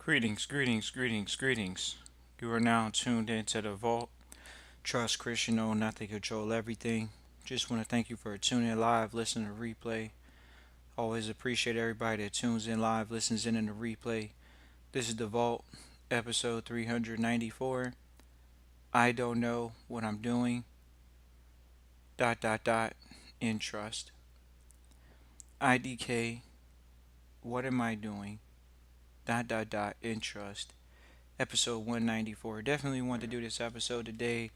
Greetings, greetings, greetings, greetings. You are now tuned into the Vault. Trust Christian, know not to control everything. Just want to thank you for tuning in live, listening to replay. Always appreciate everybody that tunes in live, listens in the replay. This is the Vault, episode 394. I don't know what I'm doing. Dot dot dot. In trust. IDK. What am I doing? Dot dot dot. In trust. Episode 194. Definitely want to do this episode today.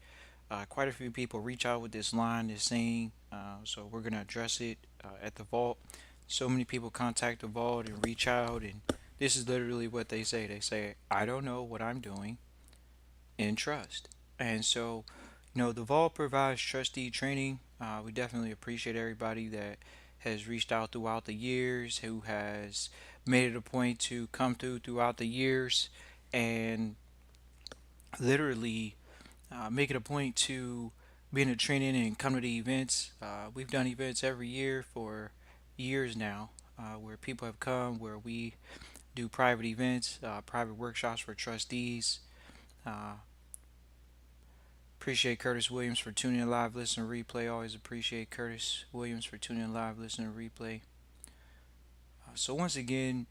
Quite a few people reach out with this line, this saying, so we're gonna address it at the vault. So many people contact the vault and reach out, and this is literally what they say. They say, "I don't know what I'm doing in trust," and so, the vault provides trustee training. We definitely appreciate everybody that has reached out throughout the years, who has made it a point to come throughout the years, and literally make it a point to be in the training and come to the events. We've done events every year for years now, where people have come, where we do private events, private workshops for trustees. Uh, Appreciate Curtis Williams for tuning in live, listen, replay. Always appreciate Curtis Williams for tuning in live, listen, replay. So once again,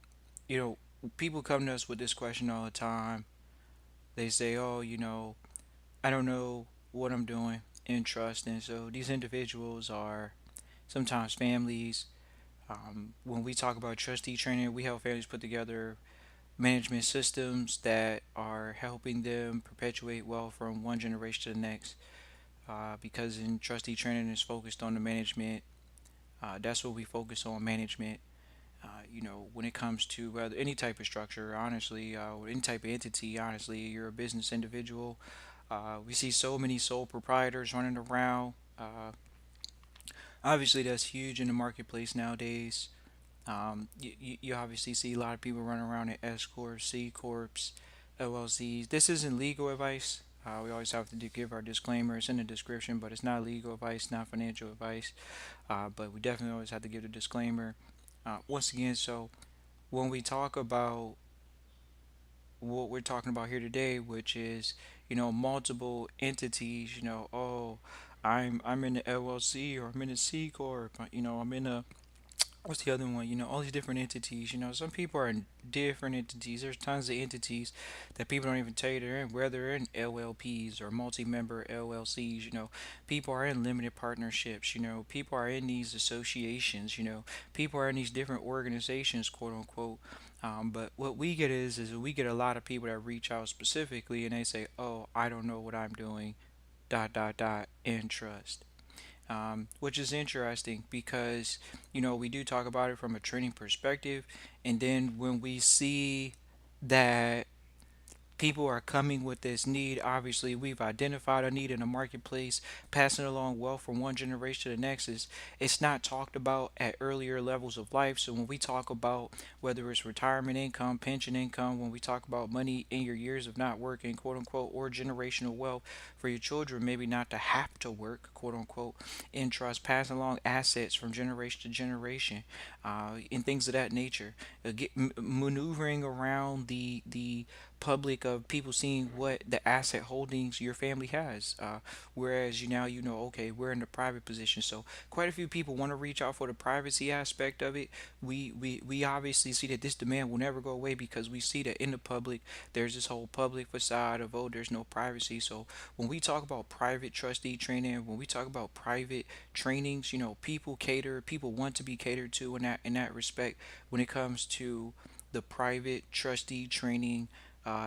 you know, people come to us with this question all the time. They say, "Oh, I don't know what I'm doing in trust," and so these individuals are sometimes families. When we talk about trustee training, we help families put together management systems that are helping them perpetuate wealth from one generation to the next. Because in trustee training is focused on the management. That's what we focus on, management. When it comes to whether any type of structure, honestly, or any type of entity, honestly, you're a business individual. We see so many sole proprietors running around. Obviously, that's huge in the marketplace nowadays. You obviously see a lot of people running around in S corps, C corps, LLCs. This isn't legal advice. We always have to give our disclaimers in the description, but it's not legal advice, not financial advice. But we definitely always have to give the disclaimer. Once again, so when we talk about what we're talking about here today, which is multiple entities, oh, I'm in the LLC, or I'm in the C corp, I'm in a what's the other one? All these different entities. Some people are in different entities. There's tons of entities that people don't even tell you they're in, whether they're in LLPs or multi-member LLCs. People are in limited partnerships. People are in these associations. People are in these different organizations, quote unquote. But what we get is we get a lot of people that reach out specifically and they say, "Oh, I don't know what I'm doing." Dot dot dot in trust, which is interesting because we do talk about it from a training perspective, and then when we see that people are coming with this need. Obviously, we've identified a need in the marketplace. Passing along wealth from one generation to the next is it's not talked about at earlier levels of life. So when we talk about whether it's retirement income, pension income, when we talk about money in your years of not working, quote unquote, or generational wealth for your children, maybe not to have to work, quote unquote, in trust, passing along assets from generation to generation, and things of that nature. Maneuvering around the public of people seeing what the asset holdings your family has. Whereas okay, we're in the private position. So quite a few people want to reach out for the privacy aspect of it. We obviously see that this demand will never go away because we see that in the public there's this whole public facade of, oh, there's no privacy. So when we talk about private trustee training, when we talk about private trainings, people want to be catered to in that respect when it comes to the private trustee training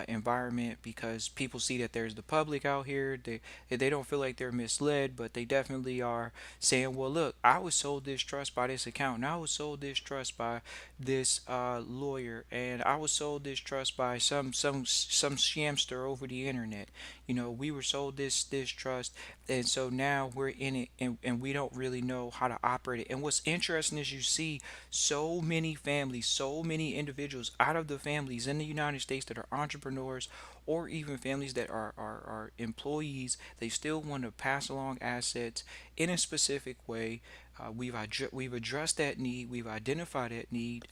environment, because people see that there's the public out here. They don't feel like they're misled, but they definitely are saying, "Well, look, I was sold this trust by this accountant. I was sold this trust by this lawyer, and I was sold this trust by some scamster over the internet. We were sold this trust, and so now we're in it, and we don't really know how to operate it." And what's interesting is you see so many families, so many individuals out of the families in the United States that are entrepreneurs, or even families that are employees. They still want to pass along assets in a specific way. We've addressed that need. We've identified that need.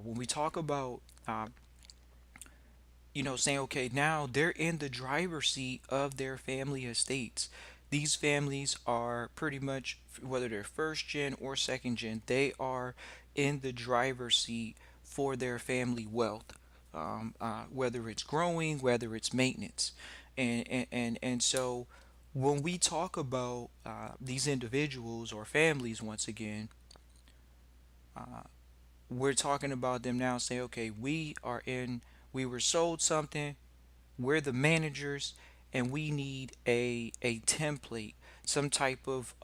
When we talk about saying, okay, now they're in the driver's seat of their family estates. These families are pretty much, whether they're first gen or second gen, they are in the driver's seat for their family wealth, whether it's growing, whether it's maintenance. And so when we talk about these individuals or families, once again, we're talking about them now saying, okay, we were sold something, we're the managers, and we need a template, some type of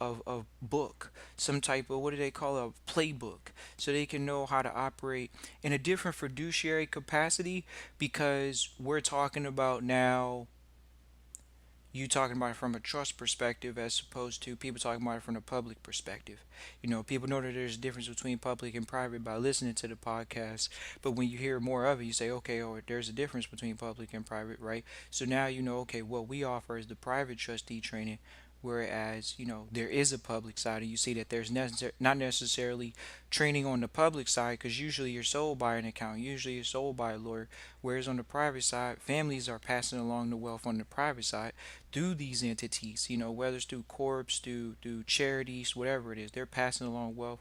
book, some type of, what do they call it, a playbook, so they can know how to operate in a different fiduciary capacity, because we're talking about now, you talking about it from a trust perspective as opposed to people talking about it from a public perspective. People know that there's a difference between public and private by listening to the podcast, but when you hear more of it, you say, okay, oh, there's a difference between public and private, right? So now you know, okay, what we offer is the private trustee training, whereas there is a public side, and you see that there's not necessarily training on the public side, because usually you're sold by an accountant, usually you're sold by a lawyer, whereas on the private side, families are passing along the wealth on the private side through these entities, whether it's through corps, through charities, whatever it is, they're passing along wealth.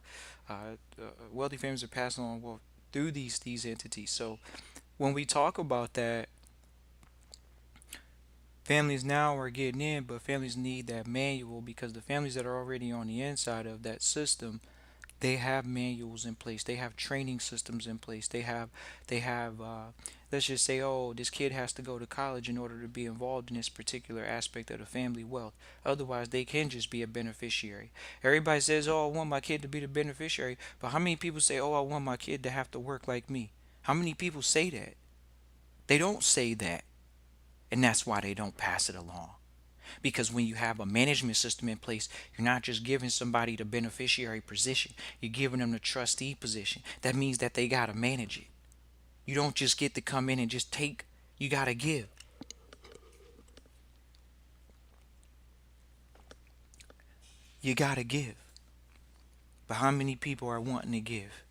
Wealthy families are passing along wealth through these entities. So when we talk about that, families now are getting in, but families need that manual, because the families that are already on the inside of that system, they have manuals in place, they have training systems in place, they have let's just say, oh, this kid has to go to college in order to be involved in this particular aspect of the family wealth, otherwise they can just be a beneficiary. Everybody says, oh, I want my kid to be the beneficiary, but how many people say, oh, I want my kid to have to work like me? How many people say that? They don't say that, and that's why they don't pass it along. Because when you have a management system in place, you're not just giving somebody the beneficiary position, you're giving them the trustee position. That means that they got to manage it. You don't just get to come in and just take, you got to give. You got to give. But how many people are wanting to give?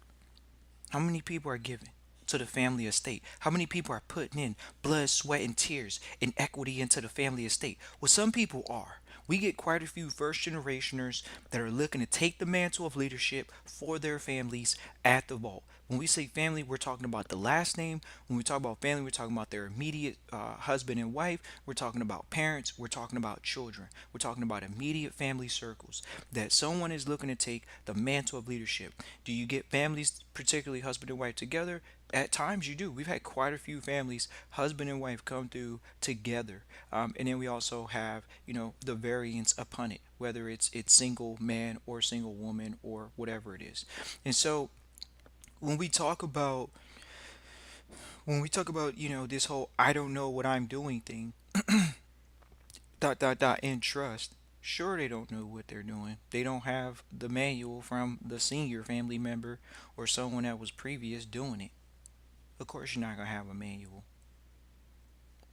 How many people are giving to the family estate? How many people are putting in blood, sweat, and tears and equity into the family estate? Well, some people are. We get quite a few first generationers that are looking to take the mantle of leadership for their families at the vault. When we say family, we're talking about the last name. When we talk about family, we're talking about their immediate husband and wife. We're talking about parents. We're talking about children. We're talking about immediate family circles that someone is looking to take the mantle of leadership. Do you get families, particularly husband and wife, together? At times you do. We've had quite a few families, husband and wife, come through together. And then we also have, the variance upon it, whether it's single man or single woman or whatever it is. And so when we talk about this whole I don't know what I'm doing thing, dot dot dot in trust, sure, they don't know what they're doing. They don't have the manual from the senior family member or someone that was previous doing it. Of course you're not gonna have a manual.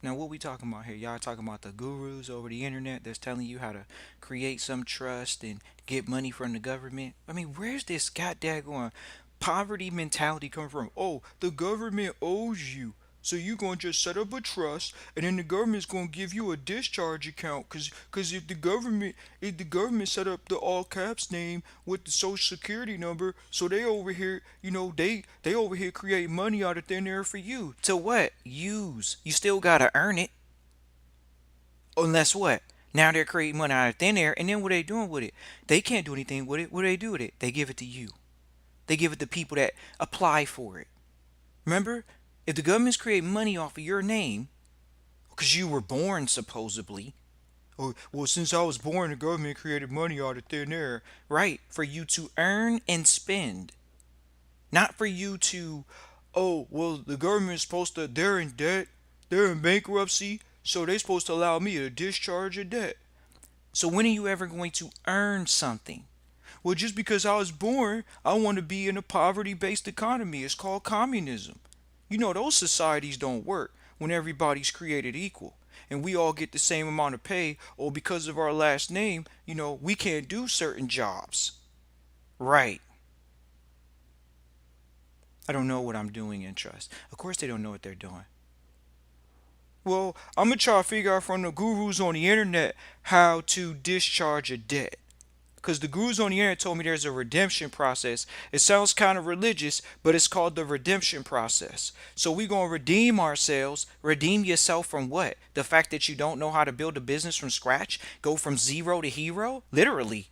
Now, what we talking about here? Y'all talking about the gurus over the internet that's telling you how to create some trust and get money from the government? I mean, where's this goddamn poverty mentality come from? Oh, the government owes you, so you gonna just set up a trust, and then the government's gonna give you a discharge account, cause if the government set up the all caps name with the social security number, so they over here, they over here create money out of thin air for you. To what? Use. You still gotta earn it. Unless what? Now they're creating money out of thin air, and then what are they doing with it? They can't do anything with it. What do they do with it? They give it to you. They give it to people that apply for it. Remember? If the government's creating money off of your name, because you were born supposedly, oh, well, since I was born, the government created money out of thin air. Right, for you to earn and spend. Not for you to, oh, well, the government's supposed to, they're in debt, they're in bankruptcy, so they're supposed to allow me to discharge a debt. So when are you ever going to earn something? Well, just because I was born, I want to be in a poverty based economy. It's called communism. Those societies don't work when everybody's created equal and we all get the same amount of pay, or because of our last name, we can't do certain jobs. Right. I don't know what I'm doing in trust. Of course, they don't know what they're doing. Well, I'm gonna try to figure out from the gurus on the internet how to discharge a debt. Because the gurus on the internet told me there's a redemption process. It sounds kind of religious, but it's called the redemption process. So we're going to redeem ourselves. Redeem yourself from what? The fact that you don't know how to build a business from scratch? Go from zero to hero? Literally.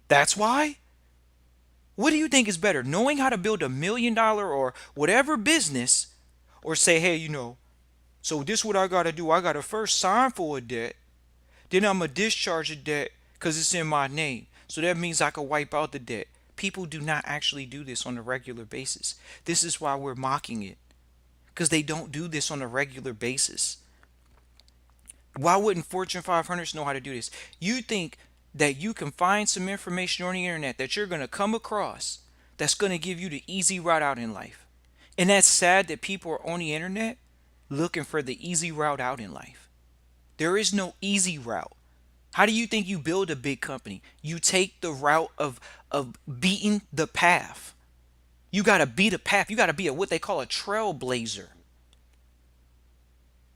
That's why? What do you think is better? Knowing how to build $1 million or whatever business, or say, hey, so this what I got to do. I got to first sign for a debt. Then I'm going to discharge a debt because it's in my name. So that means I can wipe out the debt. People do not actually do this on a regular basis. This is why we're mocking it, because they don't do this on a regular basis. Why wouldn't Fortune 500s know how to do this? You think that you can find some information on the internet that you're going to come across that's going to give you the easy route out in life. And that's sad that people are on the internet looking for the easy route out in life. There is no easy route. How do you think you build a big company? You take the route of beating the path. You got to beat a path. You got to be what they call a trailblazer.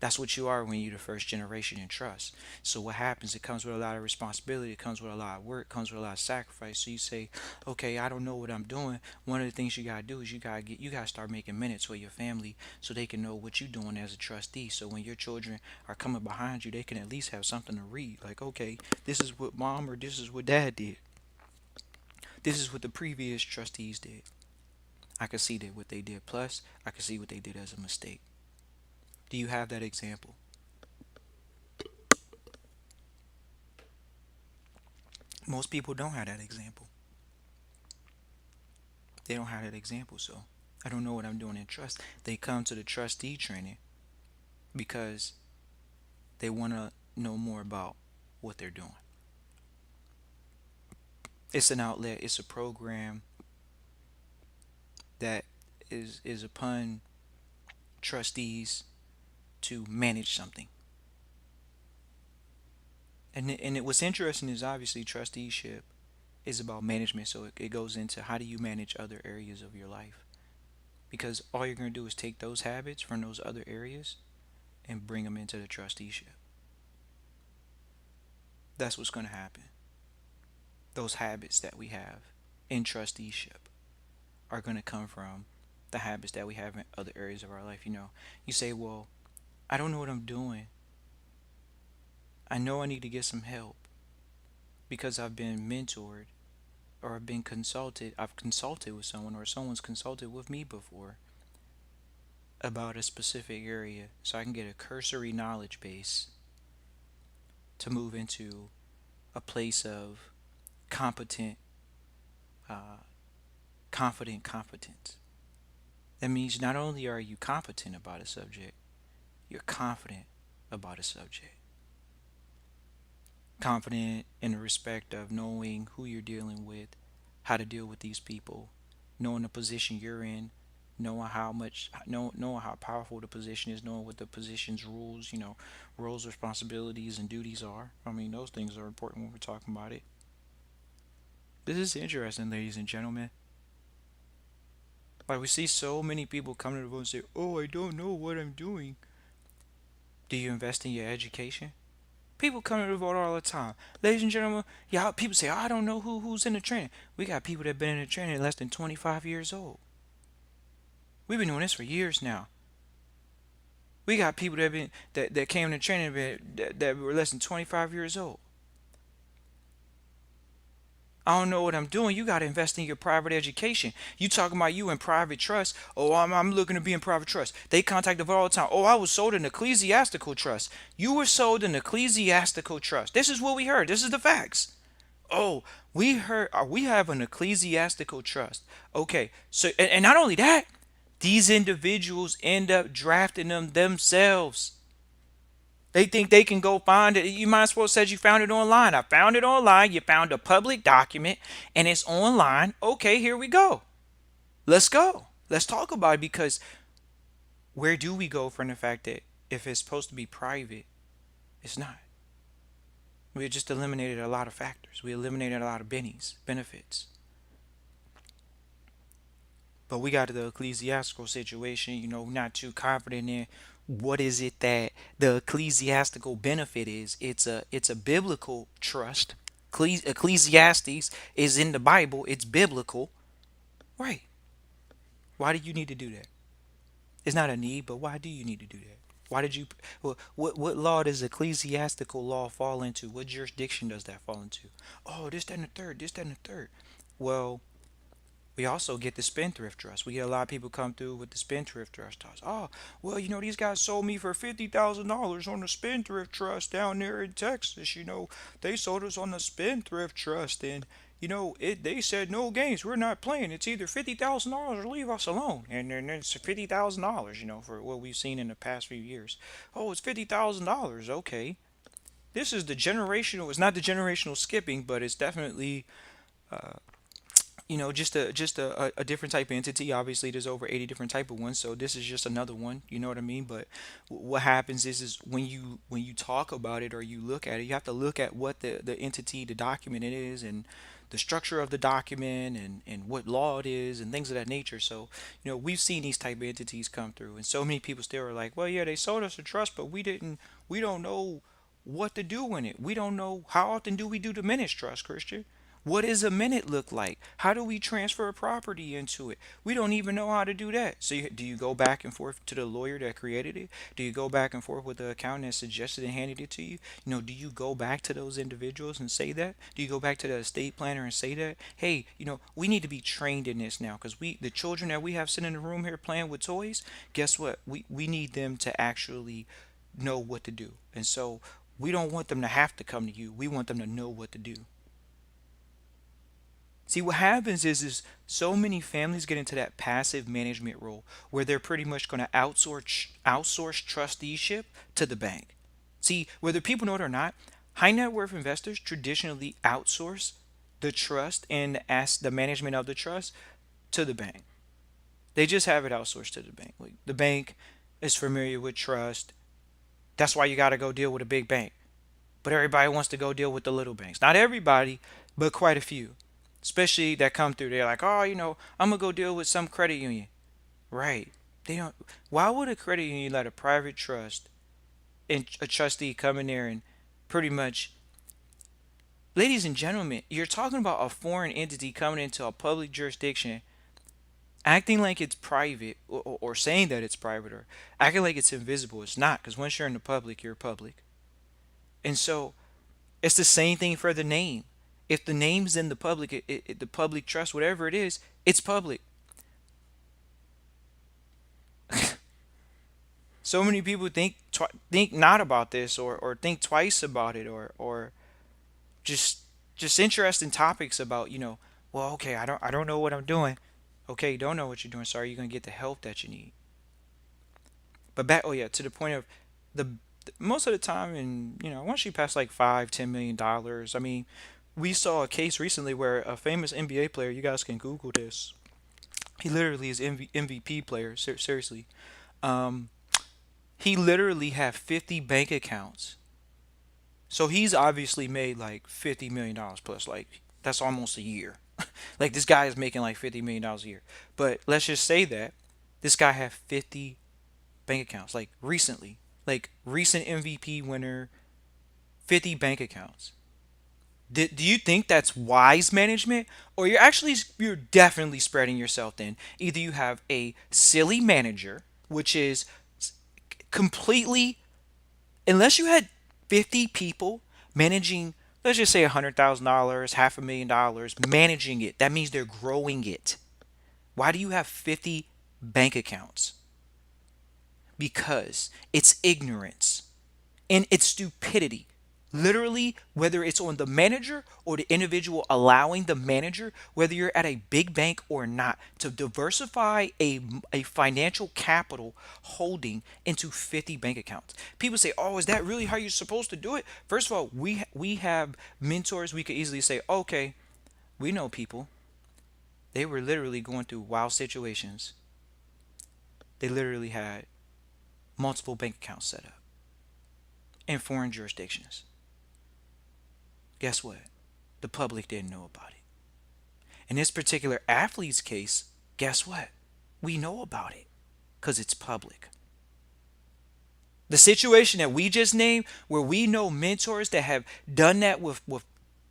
That's what you are when you're the first generation in trust. So what happens? It comes with a lot of responsibility. It comes with a lot of work. It comes with a lot of sacrifice. So you say, okay, I don't know what I'm doing. One of the things you gotta do is you gotta start making minutes for your family so they can know what you're doing as a trustee. So when your children are coming behind you, they can at least have something to read. Like, okay, this is what mom or this is what dad did. This is what the previous trustees did. I can see that what they did. Plus, I can see what they did as a mistake. Do you have that example? Most people don't have that example. They don't have that example, so I don't know what I'm doing in trust. They come to the trustee training because they want to know more about what they're doing. It's an outlet, it's a program that is upon trustees to manage something. What's interesting is obviously trusteeship is about management, so it goes into how do you manage other areas of your life, because all you're going to do is take those habits from those other areas and bring them into the trusteeship. That's what's going to happen. Those habits that we have in trusteeship are going to come from the habits that we have in other areas of our life. You say, well, I don't know what I'm doing. I know I need to get some help because I've been mentored or I've been consulted. I've consulted with someone or someone's consulted with me before about a specific area so I can get a cursory knowledge base to move into a place of competent, uh, confident competence. That means not only are you competent about a subject, you're confident about a subject. Confident in the respect of knowing who you're dealing with, how to deal with these people, knowing the position you're in, knowing how powerful the position is, knowing what the position's rules, roles, responsibilities, and duties are. I mean, those things are important when we're talking about it. This is interesting, ladies and gentlemen. Like, we see so many people come to the vote and say, "Oh, I don't know what I'm doing." Do you invest in your education? People come to the vote all the time. Ladies and gentlemen, y'all people say, "Oh, I don't know who's in the training." We got people that have been in the training less than 25 years old. We've been doing this for years now. We got people that came to training that were less than 25 years old. I don't know what I'm doing. You got to invest in your private education. You talking about you in private trust. Oh, I'm looking to be in private trust. They contact the vote all the time. Oh, I was sold an ecclesiastical trust. You were sold an ecclesiastical trust. This is what we heard. This is the facts. Oh, we heard we have an ecclesiastical trust. Okay, so and not only that, these individuals end up drafting them themselves. They think they can go find it. You might as well said you found it online. I found it online. You found a public document and it's online. Okay, here we go. Let's go. Let's talk about it, because where do we go from the fact that if it's supposed to be private, it's not? We just eliminated a lot of factors. We eliminated a lot of benefits. But we got to the ecclesiastical situation, not too confident in What is it that the ecclesiastical benefit is? It's a biblical trust. Ecclesiastes is in the Bible. It's biblical, right? Why do you need to do that? It's not a need, but why do you need to do that? Why did you? What law does ecclesiastical law fall into? What jurisdiction does that fall into? Oh, this, that, and the third. This, that, and the third. Well, we also get the spendthrift trust. We get a lot of people come through with the spendthrift trust. Oh, well, these guys sold me for $50,000 on the spendthrift trust down there in Texas. They sold us on the spendthrift trust, and they said no games. We're not playing. It's either $50,000 or leave us alone. And then it's $50,000. For what we've seen in the past few years. Oh, it's $50,000. Okay, this is the generational. It's not the generational skipping, but it's definitely just a different type of entity. Obviously there's over 80 different type of ones, so this is just another one, you know what I mean? But what happens is when you talk about it or you look at it, you have to look at what the entity, the document it is, and the structure of the document, and what law it is, and things of that nature. So we've seen these type of entities come through, and so many people still are like, well, yeah, they sold us a trust, but we don't know what to do in it. We don't know, how often do we do diminished trust, Christian? What does a minute look like? How do we transfer a property into it? We don't even know how to do that. So do you go back and forth to the lawyer that created it? Do you go back and forth with the accountant that suggested and handed it to you? Do you go back to those individuals and say that? Do you go back to the estate planner and say that? Hey, we need to be trained in this now, because the children that we have sitting in the room here playing with toys, guess what? We need them to actually know what to do. And so we don't want them to have to come to you. We want them to know what to do. See, what happens is so many families get into that passive management role where they're pretty much going to outsource trusteeship to the bank. See, whether people know it or not, high net worth investors traditionally outsource the trust and ask the management of the trust to the bank. They just have it outsourced to the bank. Like, the bank is familiar with trust. That's why you got to go deal with a big bank. But everybody wants to go deal with the little banks. Not everybody, but quite a few. Especially that come through. They're like, oh, I'm gonna go deal with some credit union. Right. They don't. Why would a credit union let a private trust and a trustee come in there and pretty much, ladies and gentlemen, you're talking about a foreign entity coming into a public jurisdiction, acting like it's private, or saying that it's private, or acting like it's invisible. It's not, because once you're in the public, you're public. And so it's the same thing for the name. If the name's in the public, the public trust, whatever it is, it's public. So many people think not about this, or think twice about it, or just interesting topics about, well, okay, I don't know what I'm doing. Okay, you don't know what you're doing. So are you gonna get the help that you need? But back, oh yeah, to the point of the most of the time, and once you pass like $5-10 million, I mean, we saw a case recently where a famous NBA player, you guys can Google this. He literally is MVP player. Seriously, um, he literally had 50 bank accounts. So he's obviously made like $50 million plus. Like, that's almost a year. Like, this guy is making like $50 million a year. But let's just say that this guy had 50 bank accounts. Like, recently, like recent MVP winner, 50 bank accounts. Do you think that's wise management, or you're definitely spreading yourself thin? Either you have a silly manager, which is completely, unless you had 50 people managing, let's just say $100,000, $500,000 managing it, that means they're growing it. Why do you have 50 bank accounts? Because it's ignorance and it's stupidity. Literally, whether it's on the manager or the individual allowing the manager, whether you're at a big bank or not, to diversify a financial capital holding into 50 bank accounts. People say, oh, is that really how you're supposed to do it? First of all, we have mentors. We could easily say, okay, we know people. They were literally going through wild situations. They literally had multiple bank accounts set up in foreign jurisdictions. Guess what? The public didn't know about it. In this particular athlete's case, guess what? We know about it because it's public. The situation that we just named, where we know mentors that have done that with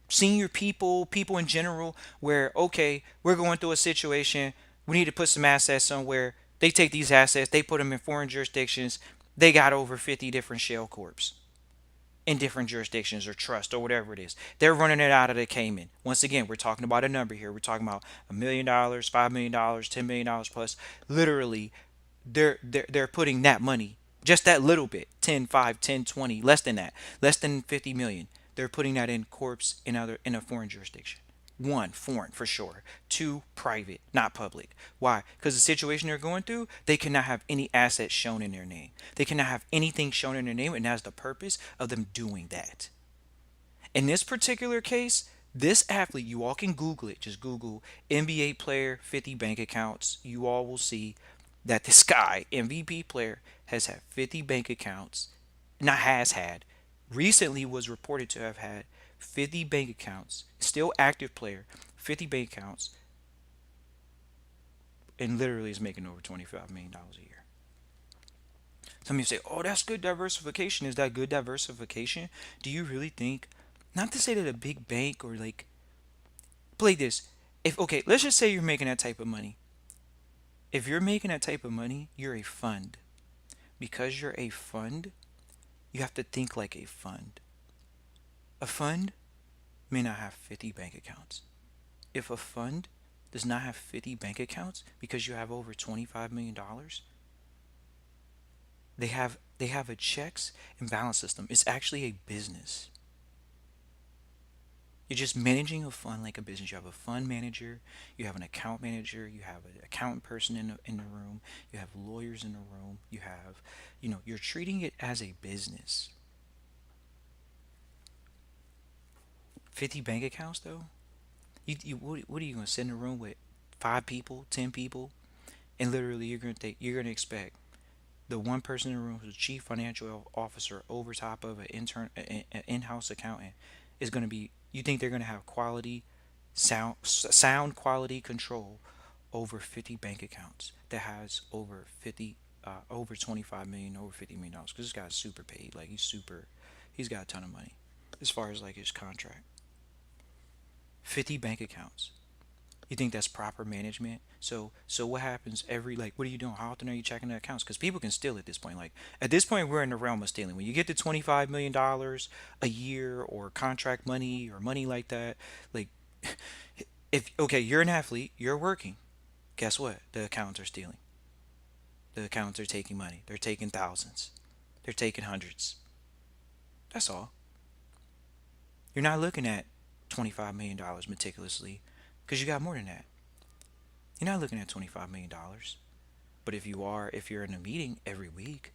senior people, people in general, where, okay, we're going through a situation, we need to put some assets somewhere. They take these assets, they put them in foreign jurisdictions. They got over 50 different shell corps in different jurisdictions or trust or whatever it is. They're running it out of the Cayman. Once again, we're talking about a number here. We're talking about $1 million, $5 million, $10 million plus. Literally, they're putting that money, just that little bit, 10, 5, 10, 20, less than that, less than 50 million. They're putting that in corpse in a foreign jurisdiction. One, foreign for sure. Two, private, not public. Why? Because the situation they're going through, they cannot have any assets shown in their name. They cannot have anything shown in their name, and that's the purpose of them doing that. In this particular case, this athlete, you all can Google it. Just Google NBA player 50 bank accounts. You all will see that this guy, MVP player, has had 50 bank accounts. Not has had. Recently was reported to have had 50 bank accounts. Still active player, 50 bank accounts, and literally is making over $25 million a year. Some people say, oh, that's good diversification. Is that good diversification? Do you really think, not to say that a big bank or like, play this. If, okay, let's just say you're making that type of money. If you're making that type of money, you're a fund. Because you're a fund, you have to think like a fund. A fund may not have 50 bank accounts. If a fund does not have 50 bank accounts because you have over $25 million, they have a checks and balance system. It's actually a business. You're just managing a fund like a business. You have a fund manager, you have an account manager, you have an accountant person in the room, you have lawyers in the room, you have, you're treating it as a business. 50 bank accounts though? What are you going to sit in a room with 5 people, 10 people, and literally you're going to expect the one person in the room who's the chief financial officer over top of an in-house accountant is going to be, you think they're going to have quality sound quality control over 50 bank accounts that has over 50 over 25 million, over 50 million dollars, because this guy's super paid, like he's got a ton of money as far as like his contract. 50 bank accounts. You think that's proper management? So what happens every, like, what are you doing? How often are you checking the accounts? Because people can steal at this point. Like, at this point, we're in the realm of stealing. When you get to $25 million a year or contract money or money like that, like, if, okay, you're an athlete, you're working. Guess what? The accountants are stealing. The accountants are taking money. They're taking thousands. They're taking hundreds. That's all. You're not looking at $25 million meticulously because you got more than that. You're not looking at $25 million. But if you're in a meeting every week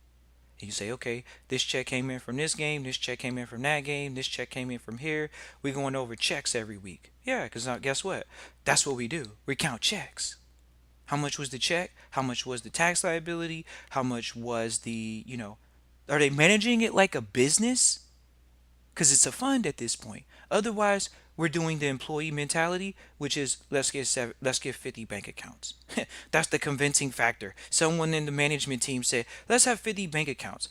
and you say, okay, this check came in from this game, this check came in from that game, this check came in from here, we're going over checks every week. Yeah, because now guess what? That's what we do. We count checks. How much was the check? How much was the tax liability? How much was are they managing it like a business? Because it's a fund at this point. Otherwise, we're doing the employee mentality, which is let's get 50 bank accounts. That's the convincing factor. Someone in the management team said, let's have 50 bank accounts.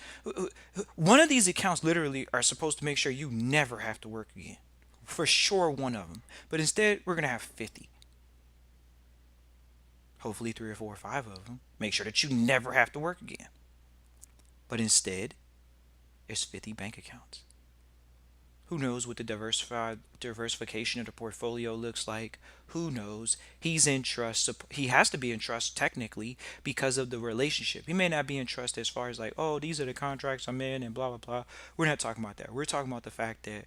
One of these accounts literally are supposed to make sure you never have to work again. For sure, one of them. But instead, we're going to have 50. Hopefully, 3 or 4 or 5 of them. Make sure that you never have to work again. But instead, it's 50 bank accounts. Who knows what the diversification of the portfolio looks like? Who knows? He's in trust. He has to be in trust technically because of the relationship. He may not be in trust as far as like, oh, these are the contracts I'm in and blah, blah, blah. We're not talking about that. We're talking about the fact that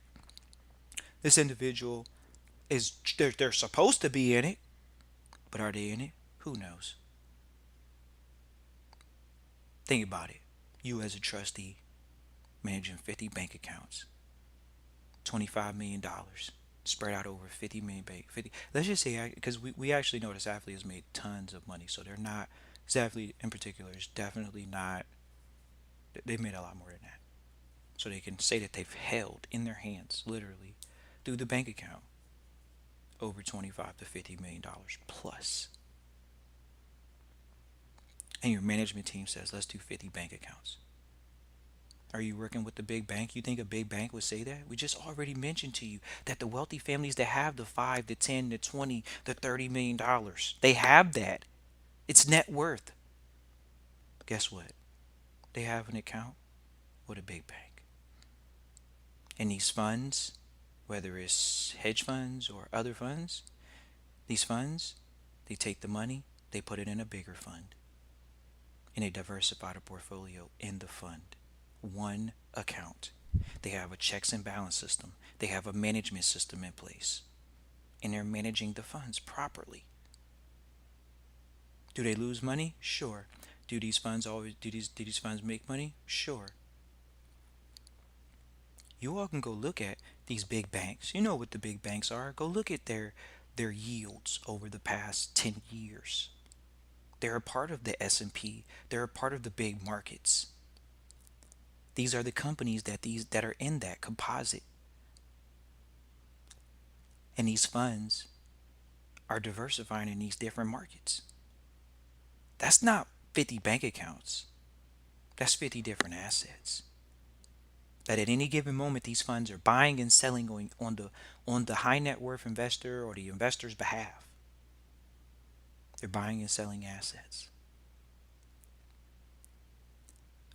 this individual they're supposed to be in it, but are they in it? Who knows? Think about it. You as a trustee managing 50 bank accounts. $25 million spread out over 50 million 50. Let's just say, because we actually know this athlete has made tons of money, so they're not, this athlete in particular is definitely not, they've made a lot more than that, so they can say that they've held in their hands literally through the bank account over 25 to 50 million dollars plus, and your management team says let's do 50 bank accounts. Are you working with the big bank? You think a big bank would say that? We just already mentioned to you that the wealthy families that have the 5, the 10, the 20, the $30 million, they have that. It's net worth. Guess what? They have an account with a big bank. And these funds, whether it's hedge funds or other funds, these funds, they take the money, they put it in a bigger fund, and they diversify the portfolio in the fund. One account. They have a checks and balance system. They have a management system in place, and they're managing the funds properly. Do they lose money? Sure. Do these funds make money? Sure. You all can go look at these big banks. You know what the big banks are. Go look at their yields over the past 10 years. They're a part of the S&P. They're a part of the big markets. These are the companies that are in that composite. And these funds are diversifying in these different markets. That's not 50 bank accounts. That's 50 different assets. That at any given moment these funds are buying and selling on the high net worth investor or the investor's behalf. They're buying and selling assets.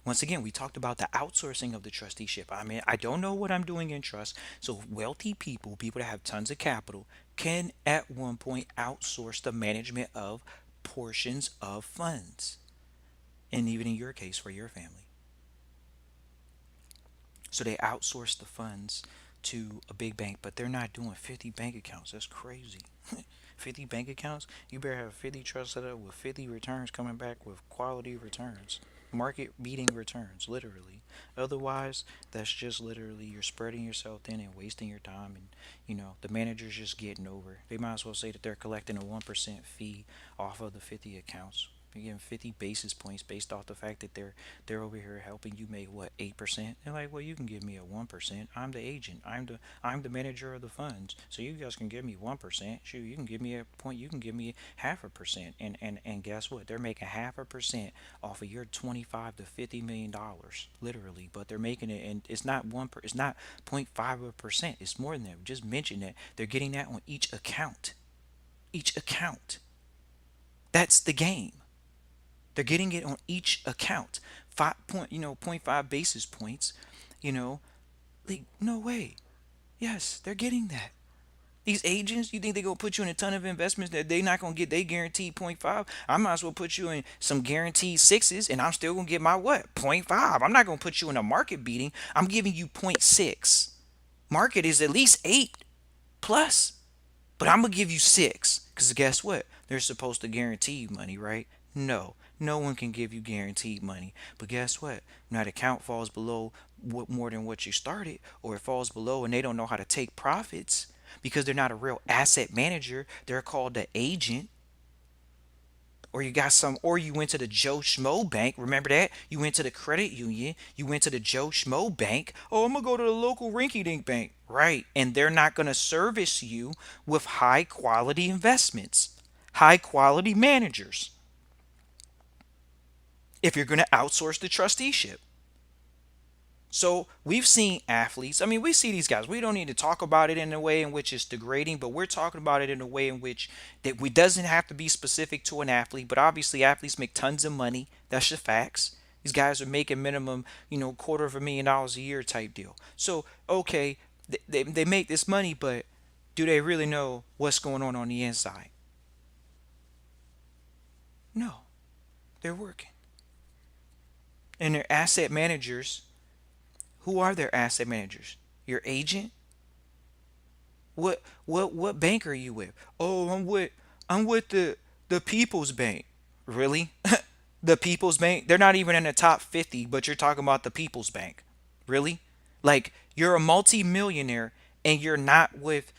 Once again, we talked about the outsourcing of the trusteeship. I mean, I don't know what I'm doing in trust. So wealthy people that have tons of capital, can at one point outsource the management of portions of funds. And even in your case, for your family. So they outsource the funds to a big bank, but they're not doing 50 bank accounts. That's crazy. 50 bank accounts? You better have 50 trusts set up with 50 returns coming back with quality returns. Market beating returns, literally. Otherwise, that's just literally you're spreading yourself thin and wasting your time. And, the manager's just getting over. They might as well say that they're collecting a 1% fee off of the 50 accounts. You're getting 50 basis points based off the fact that they're over here helping you make what, 8%. They're like, well, you can give me a 1%. I'm the agent. I'm the manager of the funds. So you guys can give me 1%. Shoot, you can give me a point. You can give me half a percent. And guess what? They're making half a percent off of your 25 to $50 million, literally. But they're making it, and it's not it's not 0.5%. It's more than that. Just mention that they're getting that on each account. Each account. That's the game. They're getting it on each account. 0.5 basis points. You know, like, no way. Yes, they're getting that. These agents, you think they're gonna put you in a ton of investments that they're not gonna get they guaranteed point 0.5? I might as well put you in some guaranteed sixes and I'm still gonna get my what? Point 0.5. I'm not gonna put you in a market beating. I'm giving you point 0.6. Market is at least 8 plus. But I'm gonna give you 6 because guess what? They're supposed to guarantee you money, right? No, no one can give you guaranteed money. But guess what? When that account falls below more than what you started, or it falls below and they don't know how to take profits because they're not a real asset manager, they're called the agent. Or you went to the Joe Schmo Bank. Remember that? You went to the credit union. You went to the Joe Schmo Bank. Oh, I'm gonna go to the local rinky dink bank. Right. And they're not gonna service you with high quality investments, high quality managers if you're gonna outsource the trusteeship. So we've seen athletes. I mean, we see these guys. We don't need to talk about it in a way in which it's degrading, but we're talking about it in a way in which that we doesn't have to be specific to an athlete. But obviously, athletes make tons of money. That's just facts. These guys are making minimum, $250,000 a year type deal. So okay, they make this money, but do they really know what's going on the inside? No, they're working, and they're asset managers. Who are their asset managers? Your agent? What bank are you with? Oh, I'm with the People's Bank. Really? The People's Bank? They're not even in the top 50, but you're talking about the People's Bank. Really? Like you're a multi-millionaire and you're not with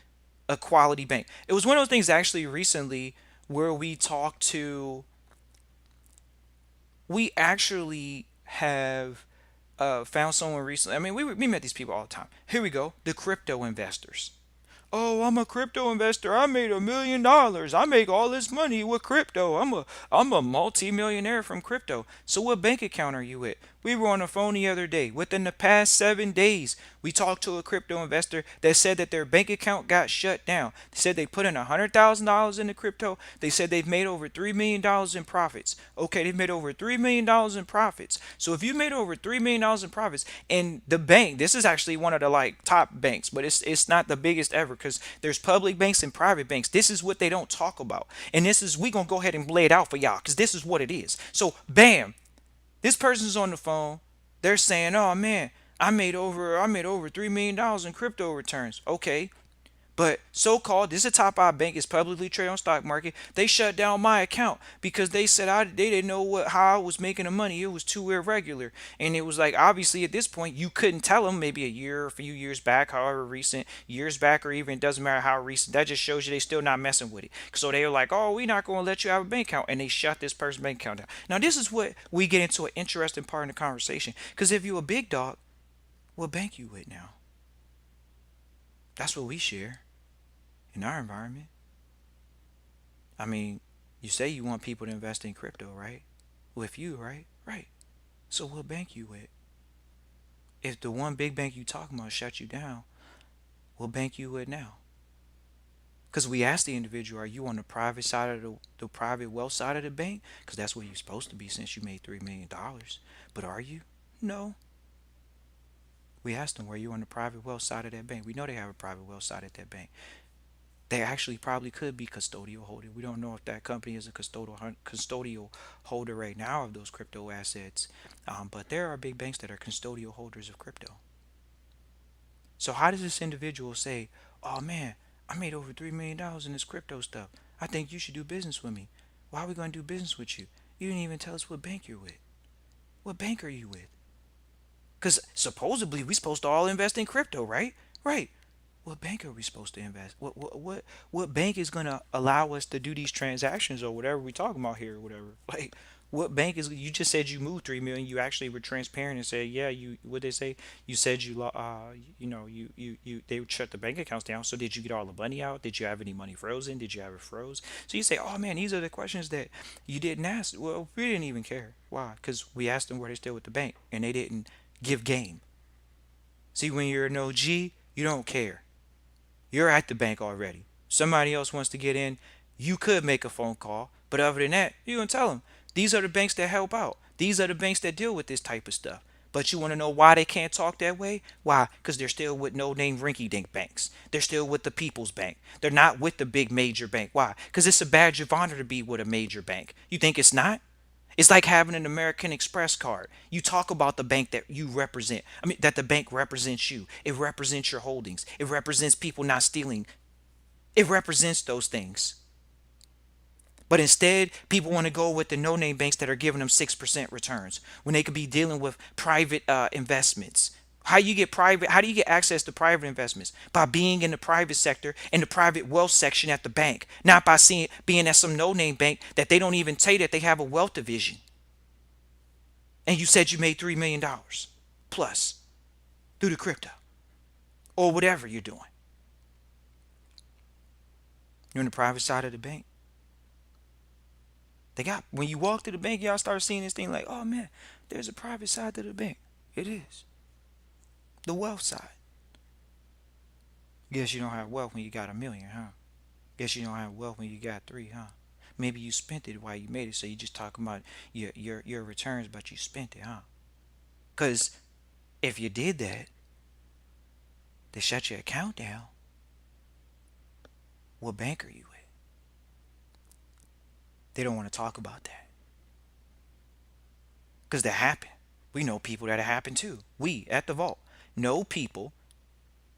a quality bank. It was one of those things actually recently where we actually have found someone recently. I mean, we met these people all the time. Here we go. The crypto investors. Oh, I'm a crypto investor. I made $1 million. I make all this money with crypto. I'm a multi-millionaire from crypto. So what bank account are you with? We were on the phone the other day. Within the past 7 days, we talked to a crypto investor that said that their bank account got shut down. They said they put in $100,000 into crypto. They said they've made over $3 million in profits. Okay, they've made over $3 million in profits. So if you made over $3 million in profits, and the bank, this is actually one of the like top banks, but it's not the biggest ever because there's public banks and private banks. This is what they don't talk about, and this is we gonna go ahead and lay it out for y'all because this is what it is. So bam, this person's on the phone. They're saying, "Oh man, I made over $3 million in crypto returns." Okay, but so-called, this is a top five bank, is publicly traded on stock market. They shut down my account because they said they didn't know how I was making the money. It was too irregular, and it was like obviously at this point you couldn't tell them. Maybe a year, or a few years back, however recent, years back, or even it doesn't matter how recent. That just shows you they still not messing with it. So they were like, "Oh, we're not going to let you have a bank account," and they shut this person's bank account down. Now this is what we get into an interesting part in the conversation because if you're a big dog, what bank you with now? That's what we share in our environment. I mean, you say you want people to invest in crypto, right? With you, right? Right. So what bank you with? If the one big bank you talking about shut you down, what bank you with now? Because we asked the individual, are you on the private side of the private wealth side of the bank? Because that's where you're supposed to be since you made $3 million. But are you? No. We asked them, were you on the private wealth side of that bank? We know they have a private wealth side at that bank. They actually probably could be custodial holder. We don't know if that company is a custodial holder right now of those crypto assets, but there are big banks that are custodial holders of crypto. So how does this individual say, "Oh man, I made over $3 million in this crypto stuff. I think you should do business with me. Why are we going to do business with you? You didn't even tell us what bank you're with. What bank are you with? Because supposedly we supposed to all invest in crypto, right? Right. What bank are we supposed to invest? What bank is gonna allow us to do these transactions or whatever we talking about here or whatever? Like, what bank is? You just said you moved 3 million. You actually were transparent and said, yeah, you. What they say? You said you they would shut the bank accounts down. So did you get all the money out? Did you have any money frozen? Did you have it froze? So you say, oh man, these are the questions that you didn't ask. Well, we didn't even care. Why? Because we asked them where they still with the bank and they didn't give game. See, when you're an OG, you don't care. You're at the bank already. Somebody else wants to get in, you could make a phone call, but other than that, you're going to tell them these are the banks that help out. These are the banks that deal with this type of stuff. But you want to know why they can't talk that way? Why? Because they're still with no name rinky dink banks. They're still with the People's Bank. They're not with the big major bank. Why? Because it's a badge of honor to be with a major bank. You think it's not? It's like having an American Express card. You talk about the bank that you represent. I mean, that the bank represents you. It represents your holdings. It represents people not stealing. It represents those things. But instead, people want to go with the no-name banks that are giving them 6% returns when they could be dealing with private investments. How do you get access to private investments? By being in the private sector, in the private wealth section at the bank, not by being at some no-name bank that they don't even tell you that they have a wealth division. And you said you made $3 million plus through the crypto or whatever you're doing. You're on the private side of the bank. They got when you walk to the bank, y'all start seeing this thing like, oh man, there's a private side to the bank. It is the wealth side. Guess you don't have wealth when you got 1 million, huh? Guess you don't have wealth when you got three, huh? Maybe you spent it while you made it, so you just talking about your returns, but you spent it, huh? Cause if you did that, they shut your account down. What bank are you with? They don't want to talk about that. Because that happened. We know people that it happened too. We at the vault know people,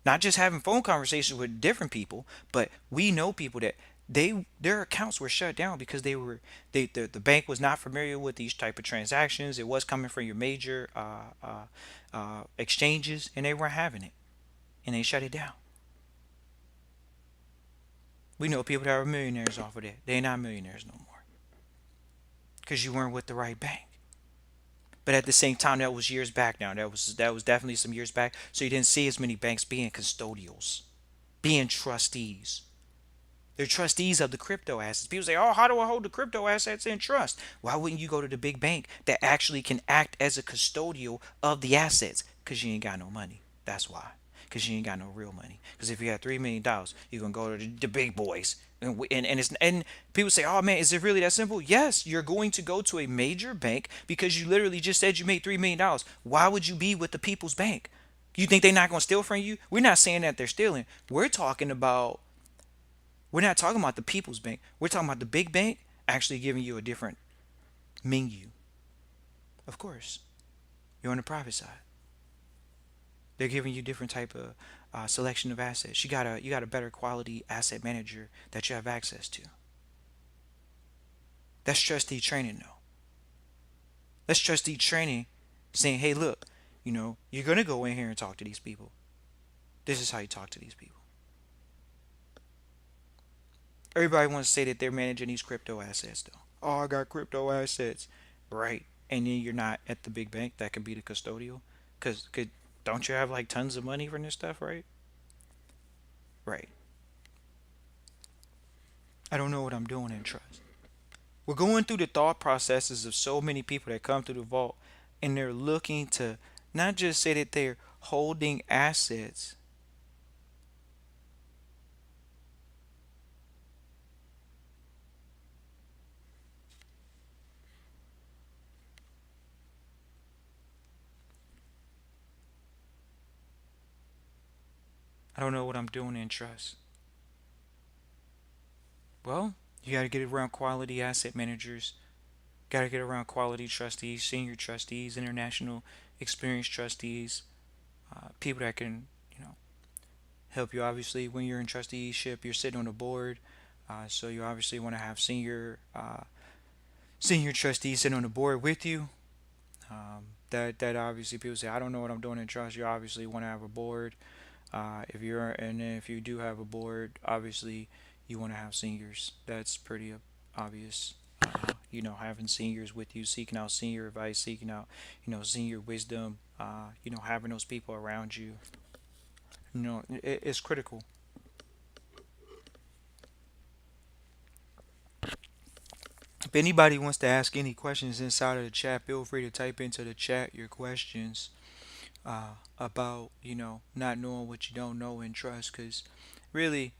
not just having phone conversations with different people, but we know people that their accounts were shut down because the bank was not familiar with these type of transactions. It was coming from your major exchanges, and they weren't having it, and they shut it down. We know people that are millionaires off of that. They're not millionaires no more because you weren't with the right bank. But at the same time, that was years back now. That was definitely some years back. So you didn't see as many banks being custodials. being trustees. They're trustees of the crypto assets. People say, "Oh, how do I hold the crypto assets in trust?" Why wouldn't you go to the big bank that actually can act as a custodial of the assets? Because you ain't got no money. That's why. Because you ain't got no real money. Because if you had $3 million, you're gonna go to the big boys. And people say, "Oh man, is it really that simple?" Yes, you're going to go to a major bank because you literally just said you made $3 million. Why would you be with the People's Bank? You think they're not gonna steal from you? We're not saying that they're stealing. We're not talking about the People's Bank. We're talking about the big bank actually giving you a different menu. Of course, you're on the private side. They're giving you different type of selection of assets. You got a better quality asset manager that you have access to. That's trustee training, though. That's trustee training, saying, "Hey, look, you're gonna go in here and talk to these people. This is how you talk to these people." Everybody wants to say that they're managing these crypto assets, though. "Oh, I got crypto assets." Right. And then you're not at the big bank that could be the custodial. Because don't you have like tons of money from this stuff, right? Right. I don't know what I'm doing in trust. We're going through the thought processes of so many people that come to the vault and they're looking to not just say that they're holding assets. I don't know what I'm doing in trust. Well, you got to get around quality asset managers. Got to get around quality trustees, senior trustees, international experienced trustees, people that can, you know, help you. Obviously, when you're in trusteeship, you're sitting on a board, so you obviously want to have senior trustees sitting on the board with you. That obviously people say, "I don't know what I'm doing in trust." You obviously want to have a board. If you do have a board, obviously you want to have seniors. That's pretty obvious. Having seniors with you, seeking out senior advice, seeking out, senior wisdom. Having those people around you. It's critical. If anybody wants to ask any questions inside of the chat, feel free to type into the chat your questions about, not knowing what you don't know and trust. Because really,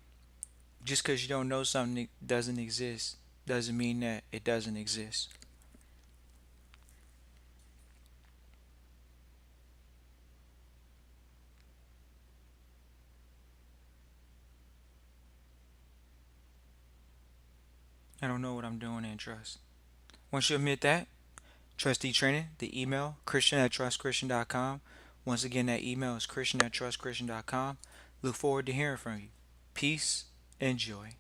just because you don't know something doesn't exist, doesn't mean that it doesn't exist. I don't know what I'm doing in trust. Once you admit that, trustee training, the email, christian@trustchristian.com. Once again, that email is christian@trustchristian.com. Look forward to hearing from you. Peace and joy.